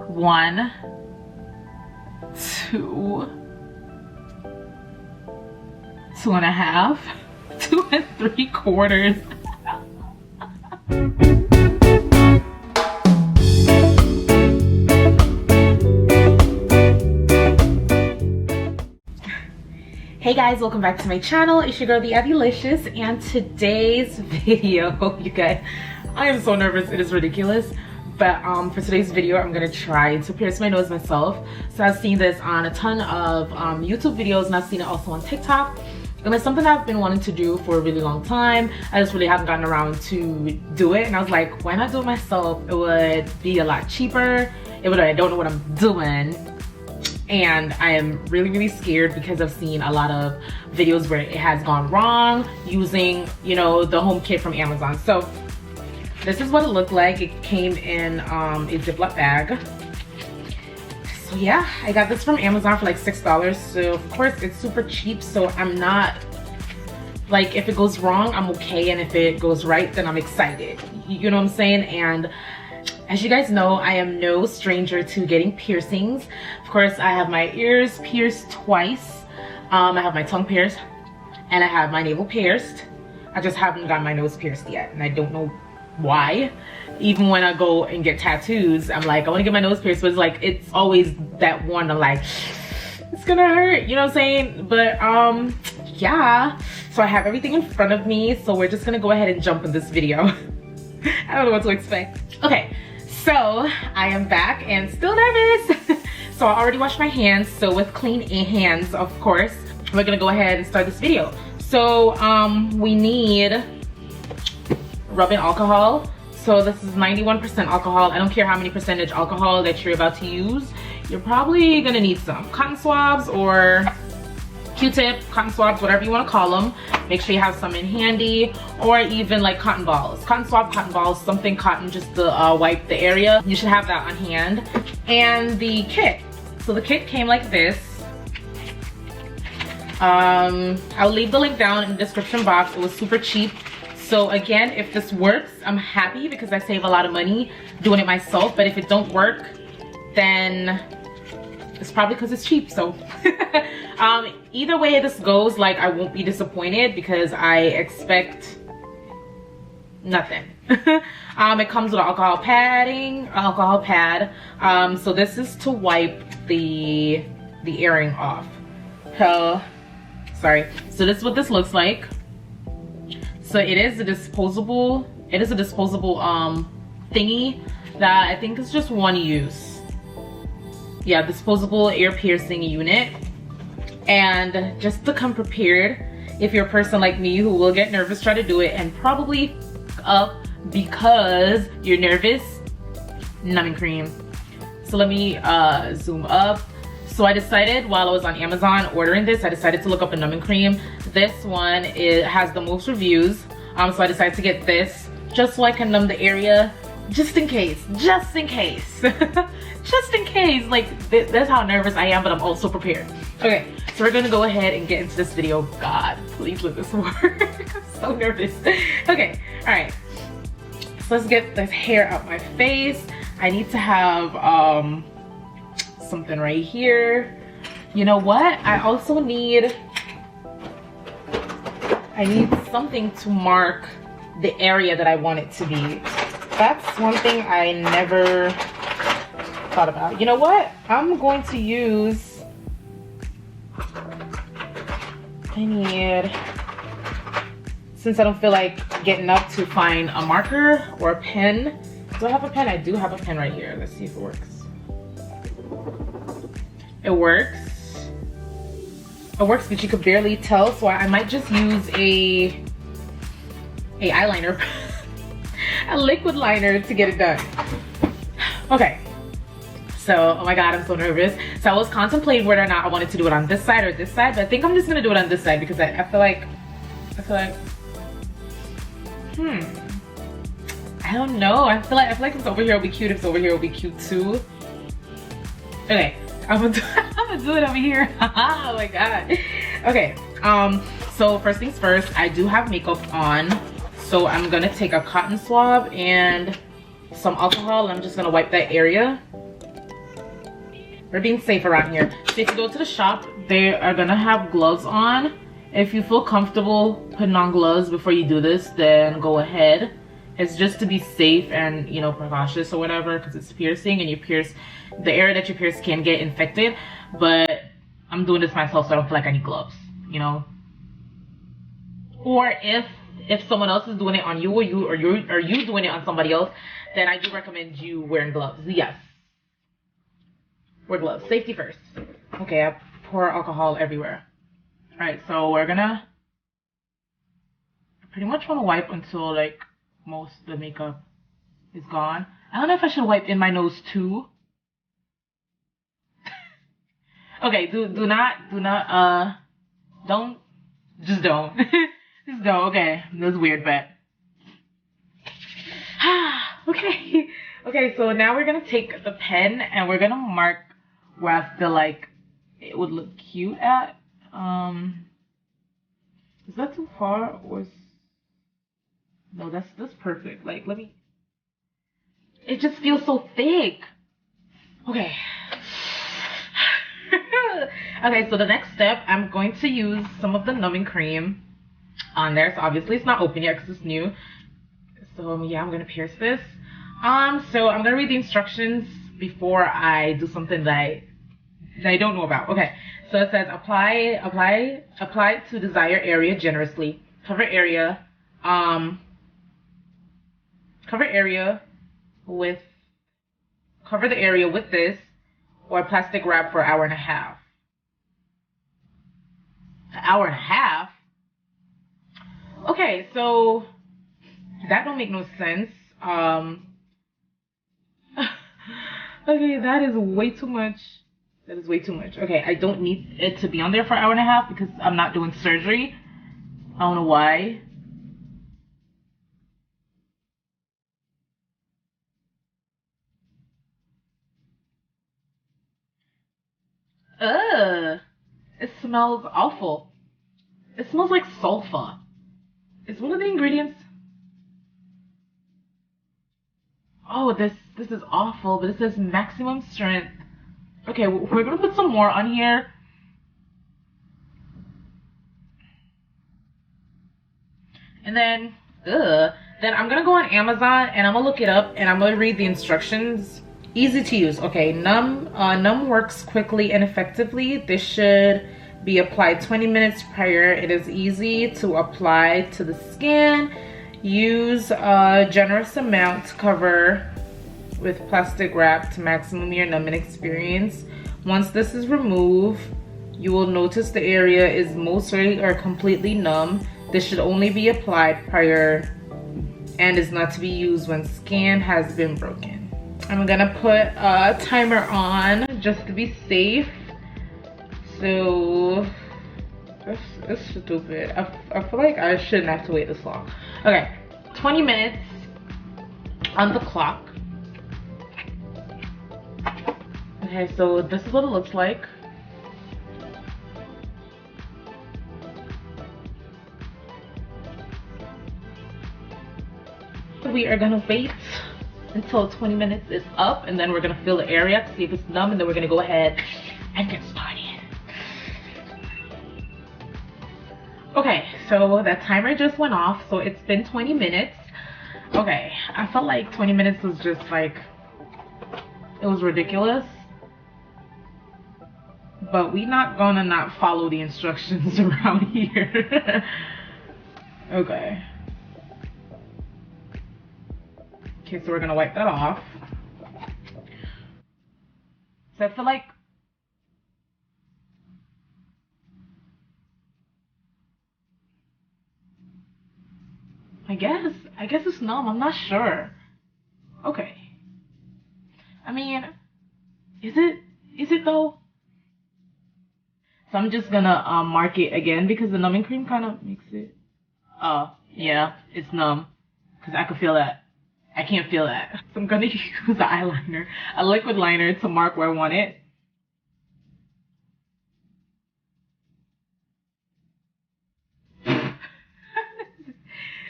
1, 2, 2.5, 2 3/4. Hey guys, welcome back to my channel. It's your girl, the Abby-licious, and today's video, you guys, I am so nervous, it is ridiculous. But for today's video, I'm gonna try to pierce my nose myself. So I've seen this on a ton of YouTube videos, and I've seen it also on TikTok. And it's something I've been wanting to do for a really long time. I just really haven't gotten around to do it. And I was like, why not do it myself? It would be a lot cheaper. It would, I don't know what I'm doing. And I am really scared because I've seen a lot of videos where it has gone wrong using, you know, the home kit from Amazon. So this is what it looked like. It came in a Ziploc bag. So yeah, I got this from Amazon for like $6. So of course it's super cheap. So I'm not like, if it goes wrong, I'm okay. And if it goes right, then I'm excited. You know what I'm saying? And as you guys know, I am no stranger to getting piercings. Of course, I have my ears pierced twice. I have my tongue pierced, and I have my navel pierced. I just haven't got my nose pierced yet, and I don't know why. Even when I go and get tattoos, I'm like, I want to get my nose pierced, but it's like, it's always that one. I'm like, it's gonna hurt, you know what I'm saying? But yeah. So I have everything in front of me, so we're just gonna go ahead and jump in this video. I don't know what to expect. Okay. So I am back and still nervous. So I already washed my hands. So with clean hands, of course, we're gonna go ahead and start this video. So we need rubbing alcohol. So this is 91% alcohol. I don't care how many percentage alcohol that you're about to use. You're probably gonna need some cotton swabs or Q-tip, cotton swabs, whatever you want to call them. Make sure you have some in handy, or even like cotton balls, cotton swab, cotton balls, something cotton just to wipe the area. You should have that on hand. And the kit. So the kit came like this. I'll leave the link down in the description box. It was super cheap. So again, if this works, I'm happy because I save a lot of money doing it myself. But if it don't work, then it's probably because it's cheap. So either way this goes, like, I won't be disappointed because I expect nothing. It comes with alcohol pad. So this is to wipe the earring off. Sorry. So this is what this looks like. So it is a disposable thingy that I think is just one use. Yeah, disposable ear piercing unit. And just to come prepared, if you're a person like me who will get nervous, try to do it and probably up because you're nervous, numbing cream. So let me zoom up. So I decided while I was on Amazon ordering this, I decided to look up a numbing cream. This one, it has the most reviews. So I decided to get this just so I can numb the area. Just in case, just in case. Just in case, like that's how nervous I am, but I'm also prepared. Okay, so we're gonna go ahead and get into this video. God, please let this work. I'm so nervous. Okay, all right. So let's get this hair out my face. I need to have something right here. You know what? I also need something to mark the area that I want it to be. That's one thing I never thought about. You know what? I'm going to use, since I don't feel like getting up to find a marker or a pen. Do I have a pen? I do have a pen right here. Let's see if it works. It works. It works, but you could barely tell. So I might just use a eyeliner. A liquid liner to get it done. Okay, so oh my god, I'm so nervous. So I was contemplating whether or not I wanted to do it on this side or this side, but I think I'm just gonna do it on this side because I feel like I don't know. I feel like if it's over here it'll be cute. If it's over here it'll be cute too. Okay, I'm gonna do it over here. Oh my god. Okay, so first things first, I do have makeup on. So I'm gonna take a cotton swab and some alcohol, and I'm just gonna wipe that area. We're being safe around here. So if you go to the shop, they are gonna have gloves on. If you feel comfortable putting on gloves before you do this, then go ahead. It's just to be safe and, you know, precautious or whatever, because it's piercing and you pierce, the area that you pierce can get infected. But I'm doing this myself, so I don't feel like I need gloves, you know. Or if someone else is doing it on you, or you doing it on somebody else, then I do recommend you wearing gloves. Yes, wear gloves. Safety first. Okay, I pour alcohol everywhere. All right, so we're gonna pretty much want to wipe until like most of the makeup is gone. I don't know if I should wipe in my nose too. Okay, don't, just don't. Just don't, okay, that's weird, but. Okay, okay, so now we're gonna take the pen and we're gonna mark where I feel like it would look cute at. Is that too far, or is... No, that's perfect. Like, let me... It just feels so thick. Okay. Okay, so the next step, I'm going to use some of the numbing cream on there. So obviously it's not open yet because it's new. So yeah, I'm gonna pierce this. So I'm gonna read the instructions before I do something that I don't know about. Okay, so it says apply to desired area generously. Cover area the area with this or plastic wrap for an hour and a half. An hour and a half? Okay, so that don't make no sense. Okay, that is way too much. That is way too much. Okay, I don't need it to be on there for an hour and a half because I'm not doing surgery. I don't know why. Ugh, it smells awful. It smells like sulfur. Is one of the ingredients? Oh, this is awful, but it says maximum strength. Okay, we're gonna put some more on here. And then, then I'm gonna go on Amazon and I'm gonna look it up and I'm gonna read the instructions. Easy to use. Okay, numb works quickly and effectively. This should be applied 20 minutes prior. It is easy to apply to the skin. Use a generous amount to cover with plastic wrap to maximum your numbing experience. Once this is removed, you will notice the area is mostly or completely numb. This should only be applied prior and is not to be used when skin has been broken. I'm gonna put a timer on just to be safe. So it's stupid. I feel like I shouldn't have to wait this long. Okay, 20 minutes on the clock. Okay, so this is what it looks like. We are gonna wait until 20 minutes is up and then we're gonna feel the area to see if it's numb and then we're gonna go ahead and get started. Okay, so that timer just went off, so it's been 20 minutes. Okay, I felt like 20 minutes was just like, it was ridiculous. But we not gonna not follow the instructions around here. Okay. Okay, so we're gonna wipe that off. So I feel like I guess it's numb. I'm not sure. Okay. I mean, is it though? So I'm just gonna mark it again because the numbing cream kind of makes it. Yeah, it's numb because I could feel that. I can't feel that. So I'm gonna use an eyeliner, a liquid liner to mark where I want it.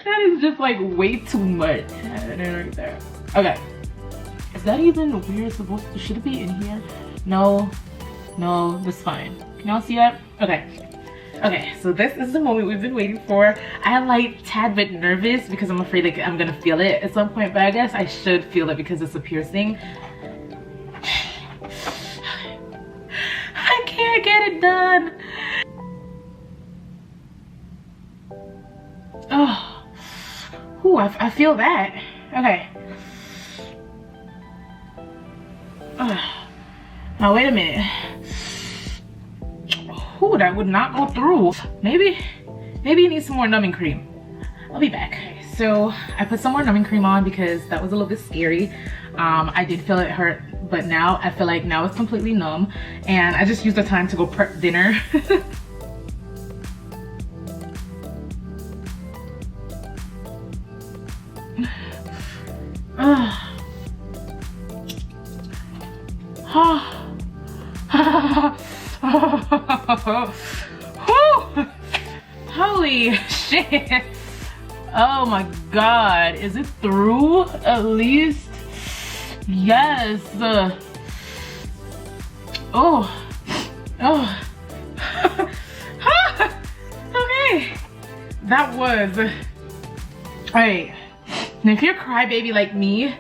That is just like way too much. Right there. Okay. Is that even where it's supposed to, should it be in here? No, no, that's fine. Can y'all see that? Okay. Okay, so this is the moment we've been waiting for. I am like tad bit nervous because I'm afraid like I'm gonna feel it at some point, but I guess I should feel it because it's a piercing. I can't get it done. Oh, ooh, I feel that. Okay. Now wait a minute. Ooh, that would not go through. Maybe you need some more numbing cream. I'll be back. So I put some more numbing cream on because that was a little bit scary. I did feel it hurt, but now I feel like now it's completely numb, and I just used the time to go prep dinner. Holy shit. Oh my god. Is it through at least? Yes. Oh. Okay. That was. Alright. Now if you're a crybaby like me,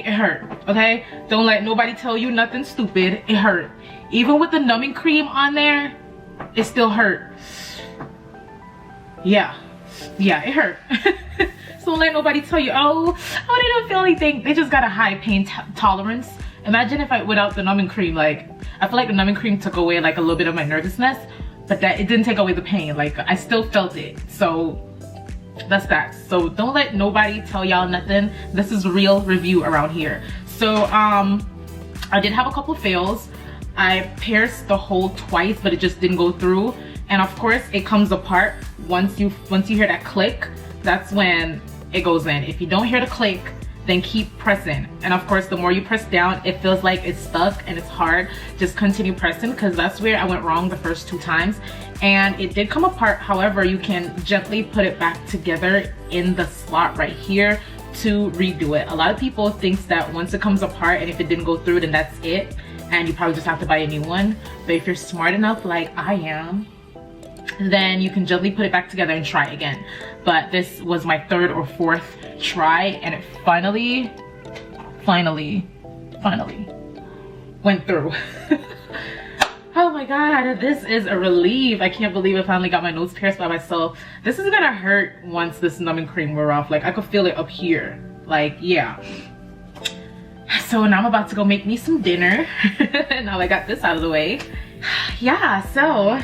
it hurt, okay? Don't let nobody tell you nothing stupid. It hurt. Even with the numbing cream on there, it still hurt. Yeah, it hurt. So don't let nobody tell you, oh, they don't feel anything. They just got a high pain tolerance. Imagine if without the numbing cream, like, I feel like the numbing cream took away like a little bit of my nervousness, but that it didn't take away the pain. Like, I still felt it. So that's that. So don't let nobody tell y'all nothing. This is real review around here. So I did have a couple fails. I pierced the hole twice, but it just didn't go through. And of course it comes apart once you hear that click. That's when it goes in. If you don't hear the click, then keep pressing. And of course, the more you press down, it feels like it's stuck and it's hard. Just continue pressing, because that's where I went wrong the first 2 times. And it did come apart. However, you can gently put it back together in the slot right here to redo it. A lot of people think that once it comes apart and if it didn't go through, then that's it, and you probably just have to buy a new one. But if you're smart enough like I am, then you can gently put it back together and try again. But this was my 3rd or 4th try, and it finally went through. Oh my god, this is a relief. I can't believe I finally got my nose pierced by myself. This is gonna hurt once this numbing cream wear off. Like, I could feel it up here. Like, yeah. So now I'm about to go make me some dinner. Now I got this out of the way. Yeah, so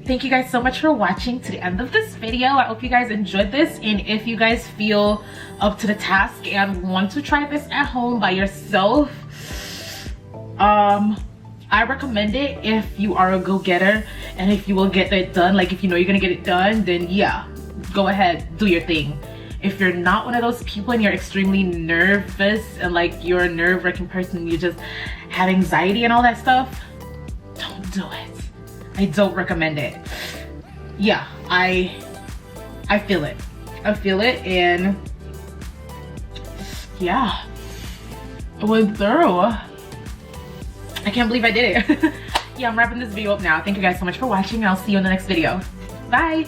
thank you guys so much for watching to the end of this video. I hope you guys enjoyed this, and if you guys feel up to the task and want to try this at home by yourself, I recommend it if you are a go-getter and if you will get it done. Like, if you know you're gonna get it done, then yeah, go ahead, do your thing. If you're not one of those people and you're extremely nervous and like you're a nerve-wracking person, you just have anxiety and all that stuff, don't do it. I don't recommend it. Yeah, I feel it. I feel it, and yeah, it went through. I can't believe I did it. Yeah, I'm wrapping this video up now. Thank you guys so much for watching, and I'll see you in the next video. Bye.